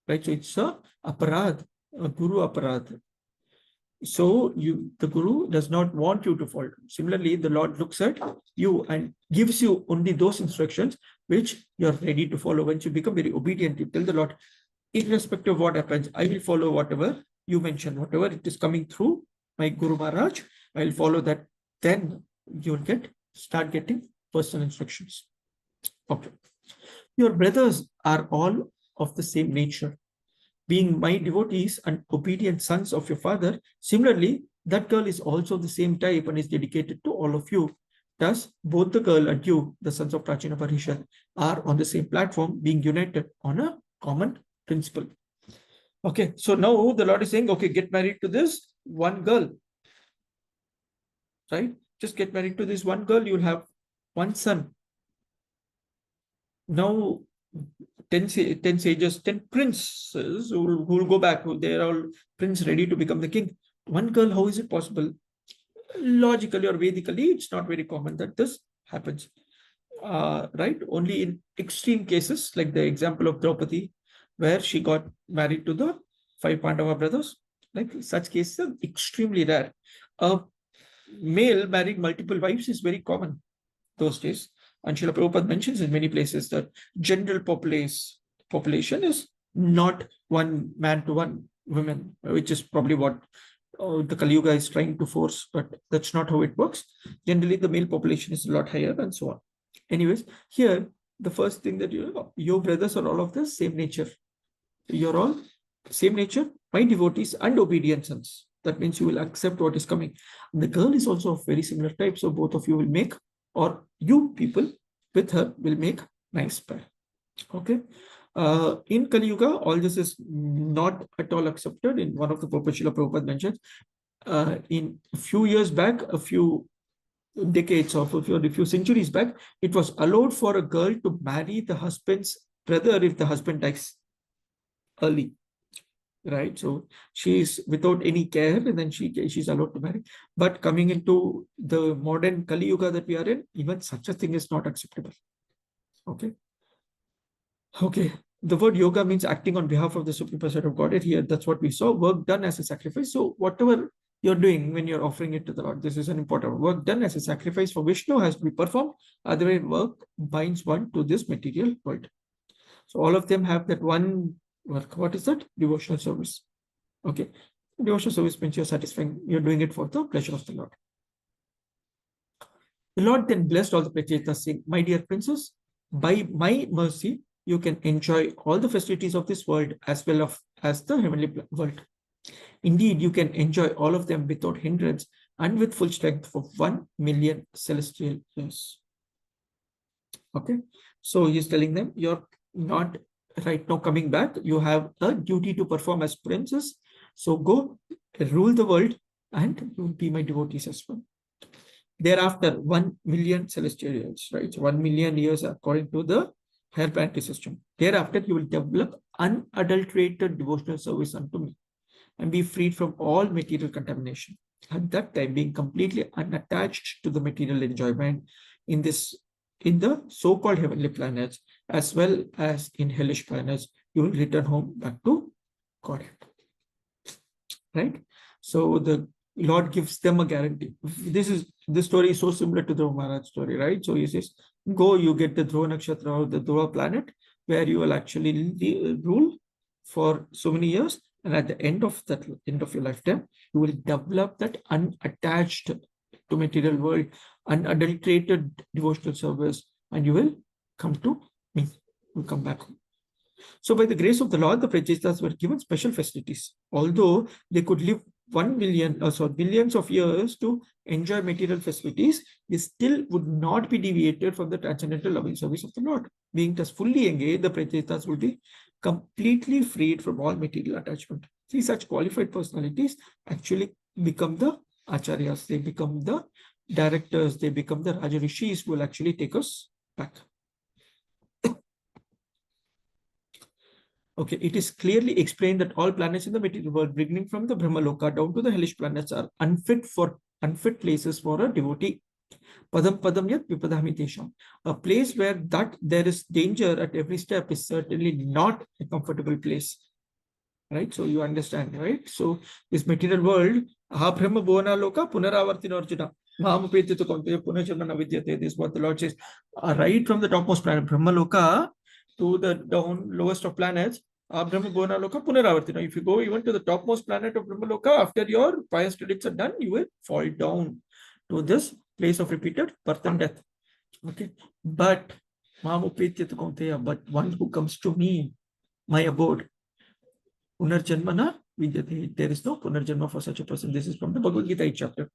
right? So it's a aparad, a guru aparad. So the guru does not want you to fall. Similarly, the Lord looks at you and gives you only those instructions which you are ready to follow. Once you become very obedient, you tell the Lord, irrespective of what happens, I will follow whatever you mention, whatever it is coming through my Guru Maharaj, I will follow that. Then you will start getting personal instructions. Okay. Your brothers are all of the same nature, being my devotees and obedient sons of your father. Similarly, that girl is also the same type and is dedicated to all of you. Thus, both the girl and you, the sons of Prachina Parishad, are on the same platform, being united on a common principle. Okay, so now the Lord is saying, okay, get married to this one girl, right? Just get married to this one girl, you'll have one son. Now, 10 sages, 10 princes who will go back. They're all prince ready to become the king. One girl, how is it possible? Logically or Vedically, it's not very common that this happens. Right? Only in extreme cases, like the example of Draupadi, where she got married to the 5 Pandava brothers. Like such cases are extremely rare. A male marrying multiple wives is very common those days. And Srila Prabhupada mentions in many places that general population is not one man to one woman, which is probably what the Kali Yuga is trying to force, but that's not how it works. Generally, the male population is a lot higher and so on. Anyways, here, the first thing that your brothers are all of the same nature. You're all same nature, my devotees and obedient sons. That means you will accept what is coming. And the girl is also of very similar type, so both of you will make, or you people with her will make nice pair. Okay. In Kali Yuga, all this is not at all accepted. In one of the purports, Srila Prabhupada mentions, in a few years back, a few decades or a few centuries back, it was allowed for a girl to marry the husband's brother if the husband dies early. Right, so she's without any care, and then she's allowed to marry. But coming into the modern Kali Yuga that we are in, even such a thing is not acceptable. Okay. The word yoga means acting on behalf of the Supreme Personality of Godhead. Here, that's what we saw. Work done as a sacrifice. So whatever you're doing when you're offering it to the Lord, this is an important work done as a sacrifice for Vishnu has to be performed. Otherwise, work binds one to this material world. So all of them have that one work. What is that? Devotional service. Okay. Devotional service means you're satisfying, you're doing it for the pleasure of the Lord. The Lord then blessed all the Prachetas, saying, my dear princess, by my mercy, you can enjoy all the festivities of this world as well as the heavenly world. Indeed, you can enjoy all of them without hindrance and with full strength for 1 million celestial years. Okay. So he's telling them, you're not right now coming back. You have a duty to perform as princess. So go rule the world and you will be my devotees as well. Thereafter, 1 million celestial years, right? So 1 million years according to the higher planetary system. Thereafter, you will develop unadulterated devotional service unto me and be freed from all material contamination. At that time, being completely unattached to the material enjoyment in the so-called heavenly planets, as well as in hellish planets, you will return home back to Godhead. Right? So the Lord gives them a guarantee. This story is so similar to the Maharaj story, right? So he says, go, you get the Dhruva Nakshatra or the Dhruva planet, where you will actually rule for so many years. And at the end of your lifetime, you will develop that unattached to material world, unadulterated devotional service, and you will come to me. You will come back home. So by the grace of the Lord, the Prachetas were given special facilities. Although they could live 1 million, billions of years to enjoy material facilities, they still would not be deviated from the transcendental loving service of the Lord. Being thus fully engaged, the Prachetas would be completely freed from all material attachment. See, such qualified personalities actually become the acharyas, they become the directors, they become the Rajarishis who will actually take us back. Okay, it is clearly explained that all planets in the material world, beginning from the Brahmaloka down to the hellish planets, are unfit places for a devotee. Padam padam yat vipadami tesham. A place where there is danger at every step is certainly not a comfortable place. Right? So you understand, right? So this material world, Brahma Bhuvana Loka Punaravartina Arjuna. This is what the Lord says. Right from the topmost planet, Brahma Loka, to the lowest of planets, Brahma Bhuvana Loka Punaravartina. If you go even to the topmost planet of Brahma Loka, after your pious credits are done, you will fall down to this place of repeated birth and death. Okay. But one who comes to me, my abode, Punarjanmana vidyate. There is no Punarjanma for such a person. This is from the Bhagavad Gita chapter.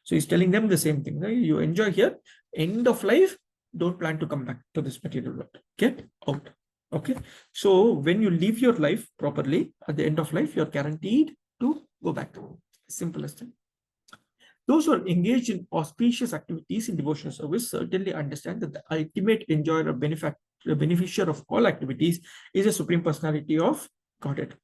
So he's telling them the same thing. Right? You enjoy here, end of life, don't plan to come back to this material world. Get out. Okay. So when you live your life properly, at the end of life, you're guaranteed to go back. Simple as that. Those who are engaged in auspicious activities in devotional service certainly understand that the ultimate enjoyer or beneficiary of all activities is a Supreme Personality of Godhead.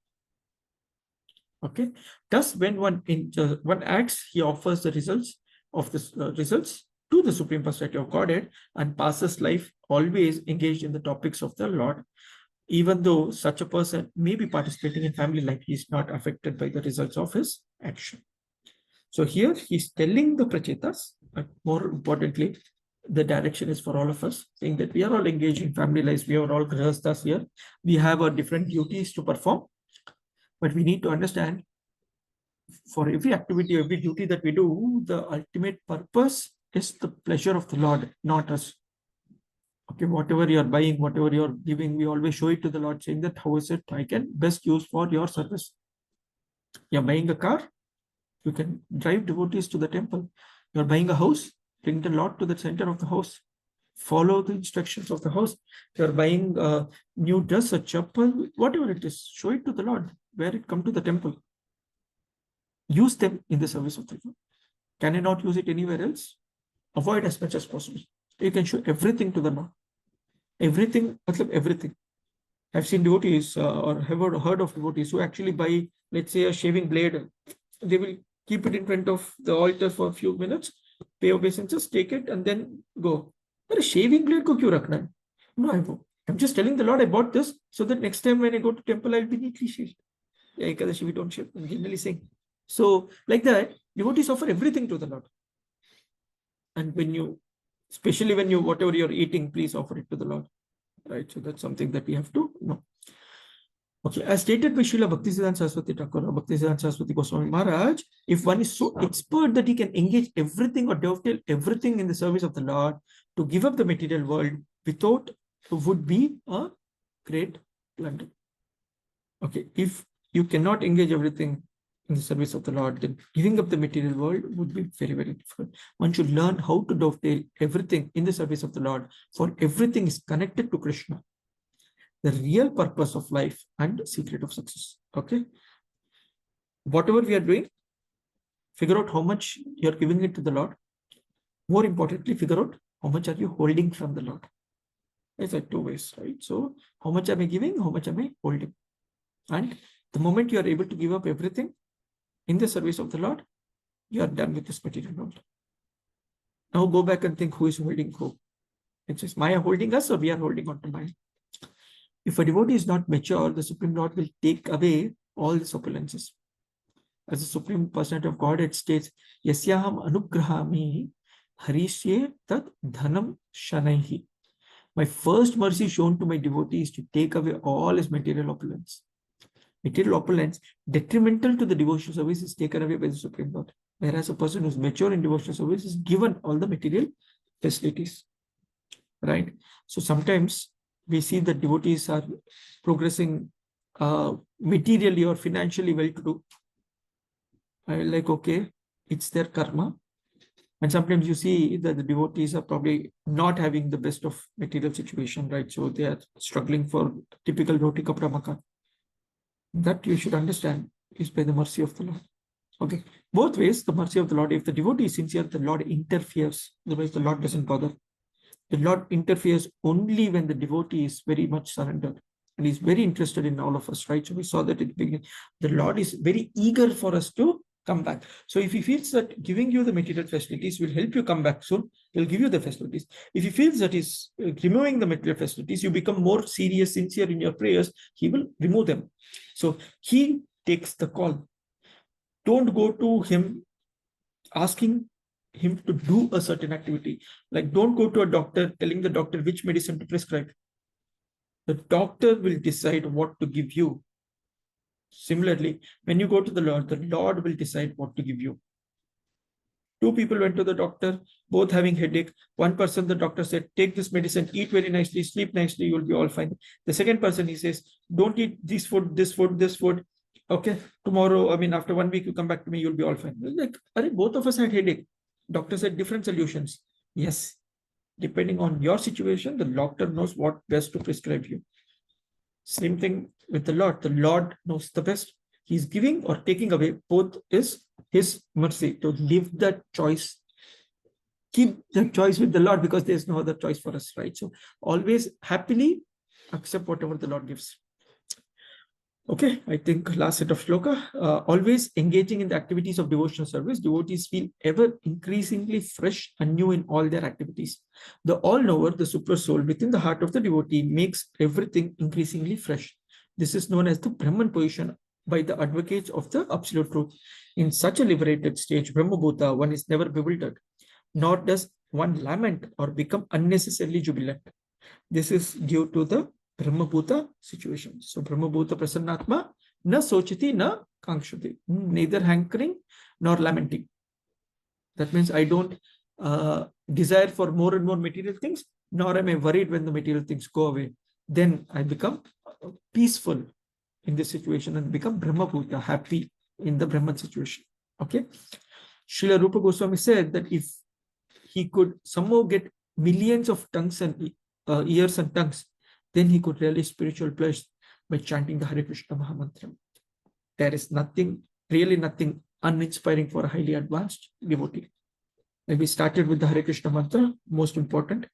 Okay. Thus, when one acts, he offers the results of the results to the Supreme Personality of Godhead and passes life always engaged in the topics of the Lord. Even though such a person may be participating in family life, he is not affected by the results of his action. So here he's telling the Prachetas, but more importantly, the direction is for all of us, saying that we are all engaged in family lives. We are all grihasthas here. We have our different duties to perform, but we need to understand for every activity, every duty that we do, the ultimate purpose is the pleasure of the Lord, not us. Okay, whatever you're buying, whatever you're giving, we always show it to the Lord, saying that how is it I can best use for your service. You're buying a car, you can drive devotees to the temple. You're buying a house, bring the Lord to the center of the house. Follow the instructions of the house. You're buying a new dress, a chapel, whatever it is, show it to the Lord. Wear it, come to the temple. Use them in the service of the Lord. Can you not use it anywhere else? Avoid as much as possible. You can show everything to the Lord. Everything, everything. I've seen devotees or have heard of devotees who actually buy, let's say, a shaving blade. They will keep it in front of the altar for a few minutes, pay obeisances, take it, and then go. But a shaving blade ko kyun rakhna hai? No, I'm just telling the Lord I bought this so that next time when I go to temple, I'll be neatly shaved. Yeah, Ekadashi, we don't shave. I'm generally saying. So, like that, devotees offer everything to the Lord. And when you, especially when you, whatever you're eating, please offer it to the Lord. Right? So that's something that we have to know. Okay, as stated by Srila Bhaktisiddhanta Saraswati Thakur, Bhaktisiddhanta Saraswati Goswami Maharaj, if one is so expert that he can engage everything or dovetail everything in the service of the Lord, to give up the material world without would be a great blunder. Okay, if you cannot engage everything in the service of the Lord, then giving up the material world would be very, very difficult. One should learn how to dovetail everything in the service of the Lord, for everything is connected to Krishna, the real purpose of life and secret of success. Okay. Whatever we are doing, figure out how much you're giving it to the Lord. More importantly, figure out how much are you holding from the Lord. It's like two ways, right? So how much am I giving? How much am I holding? And the moment you are able to give up everything in the service of the Lord, you are done with this material world. Now go back and think who is holding who. It's just Maya holding us or we are holding on to Maya. If a devotee is not mature, the Supreme Lord will take away all the opulences. As the Supreme Personality of God, it states, Yasyaham anugrahami harishye tat dhanam shanaihi. My first mercy shown to my devotee is to take away all his material opulence. Material opulence, detrimental to the devotional service, is taken away by the Supreme Lord. Whereas a person who is mature in devotional service is given all the material facilities. Right? So sometimes we see that devotees are progressing materially or financially well-to-do. Like, okay, it's their karma. And sometimes you see that the devotees are probably not having the best of material situation, right? So they are struggling for typical roti kapda makan. That you should understand is by the mercy of the Lord. Okay, both ways, the mercy of the Lord. If the devotee is sincere, the Lord interferes. Otherwise, the Lord doesn't bother. The Lord interferes only when the devotee is very much surrendered and is very interested in all of us, right? So we saw that at the beginning. The Lord is very eager for us to come back. So if he feels that giving you the material facilities will help you come back soon, he'll give you the facilities. If he feels that is removing the material facilities, you become more serious, sincere in your prayers, he will remove them. So he takes the call. Don't go to him asking him to do a certain activity. Like, don't go to a doctor telling the doctor which medicine to prescribe. The doctor will decide what to give you. Similarly, when you go to the Lord will decide what to give you. Two people went to the doctor, both having headache. One person, the doctor said, take this medicine, eat very nicely, sleep nicely, you'll be all fine. The second person, he says, don't eat this food, this food, this food. Okay, tomorrow, after 1 week, you come back to me, you'll be all fine. Like, both of us had headache. Doctor said different solutions. Yes, depending on your situation, the doctor knows what best to prescribe you. Same thing with the Lord. The Lord knows the best. He's giving or taking away. Both is his mercy. To leave that choice, keep the choice with the Lord, because there's no other choice for us, right? So always happily accept whatever the Lord gives. Okay, I think last set of shloka. Always engaging in the activities of devotional service, devotees feel ever increasingly fresh and new in all their activities. The all-knower, the super soul within the heart of the devotee makes everything increasingly fresh. This is known as the Brahman position by the advocates of the absolute truth. In such a liberated stage, Brahmabhuta, one is never bewildered, nor does one lament or become unnecessarily jubilant. This is due to the Brahmabhuta situation. So Brahmabhuta Prasannatma, na sochiti, na kankshati, neither hankering nor lamenting. That means I don't desire for more and more material things, nor am I worried when the material things go away. Then I become peaceful in this situation and become Brahmabhuta, happy in the Brahman situation. Okay. Srila Rupa Goswami said that if he could somehow get millions of tongues and ears and tongues, then he could realize spiritual pleasure by chanting the Hare Krishna Mahamantra. There is nothing, really nothing uninspiring for a highly advanced devotee. And we started with the Hare Krishna mantra, most important.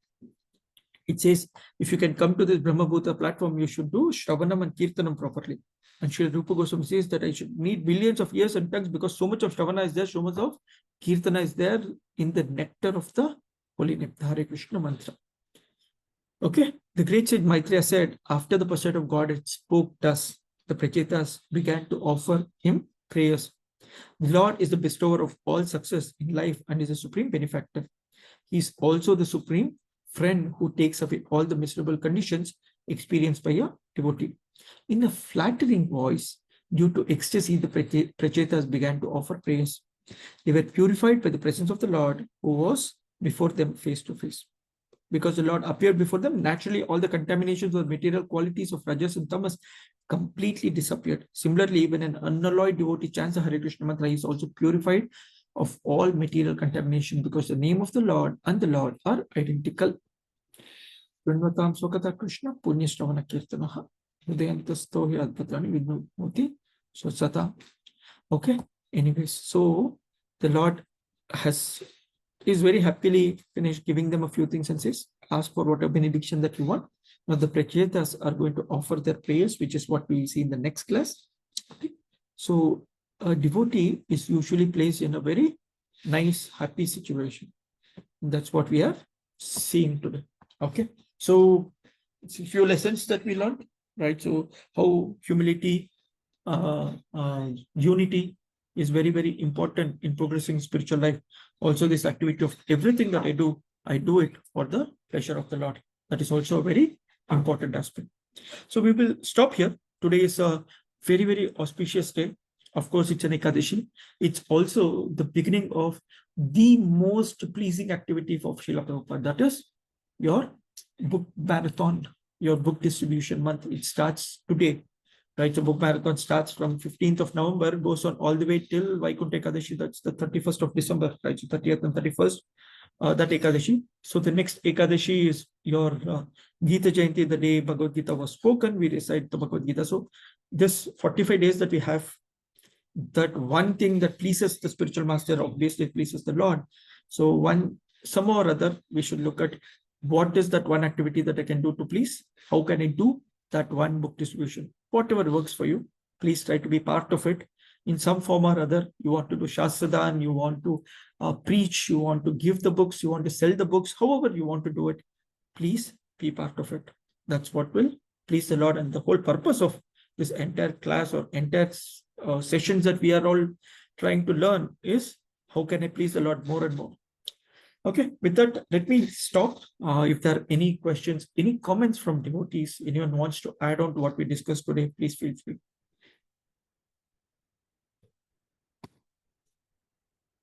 It says, if you can come to this Brahmabhuta platform, you should do Shravanam and Kirtanam properly. And Srila Rupa Goswami says that I should need millions of ears and tongues, because so much of Shravana is there, so much of Kirtana is there in the nectar of the holy name, the Hare Krishna mantra. Okay, the great sage Maitreya said, after the pursuit of God had spoke thus, the Prachetas began to offer him prayers. The Lord is the bestower of all success in life and is a supreme benefactor. He is also the supreme friend who takes away all the miserable conditions experienced by a devotee. In a flattering voice, due to ecstasy, the Prachetas began to offer prayers. They were purified by the presence of the Lord, who was before them face to face. Because the Lord appeared before them, naturally all the contaminations or material qualities of Rajas and Tamas completely disappeared. Similarly, when an unalloyed devotee chants the Hare Krishna mantra, he is also purified of all material contamination, because the name of the Lord and the Lord are identical. Krishna Punya Shravana Kirtanaha Hridayantasto Advatani Vidmoti Swasata. Okay, anyways, so the Lord is very happily finished giving them a few things and says, ask for whatever benediction that you want. Now the Prachetas are going to offer their prayers, which is what we will see in the next class. Okay. So a devotee is usually placed in a very nice, happy situation. That's what we are seeing today. Okay. So it's a few lessons that we learned, right? So how humility, unity is very, very important in progressing spiritual life. Also, this activity of everything that I do it for the pleasure of the Lord. That is also a very important aspect. So we will stop here. Today is a very, very auspicious day. Of course, it's an Ekadashi. It's also the beginning of the most pleasing activity for Srila Prabhupada. That is your book marathon. your book distribution month. It starts today, right? So book marathon starts from 15th of November, goes on all the way till Vaikuntha Ekadashi. That's the 31st of December, right? So 30th and 31st, that Ekadashi. So the next Ekadashi is your Gita Jayanti, the day Bhagavad Gita was spoken. We recite the Bhagavad Gita. So this 45 days that we have, that one thing that pleases the spiritual master obviously pleases the Lord. So somehow or other, we should look at what is that one activity that I can do to please. How can I do that one book distribution? Whatever works for you, please try to be part of it in some form or other. You want to do Shastradan, you want to preach, you want to give the books, you want to sell the books, however you want to do it, please be part of it. That's what will please the Lord. And the whole purpose of this entire class or entire sessions that we are all trying to learn is how can I please the Lord more and more. Okay, with that, let me stop. If there are any questions, any comments from devotees, anyone wants to add on to what we discussed today, please feel free.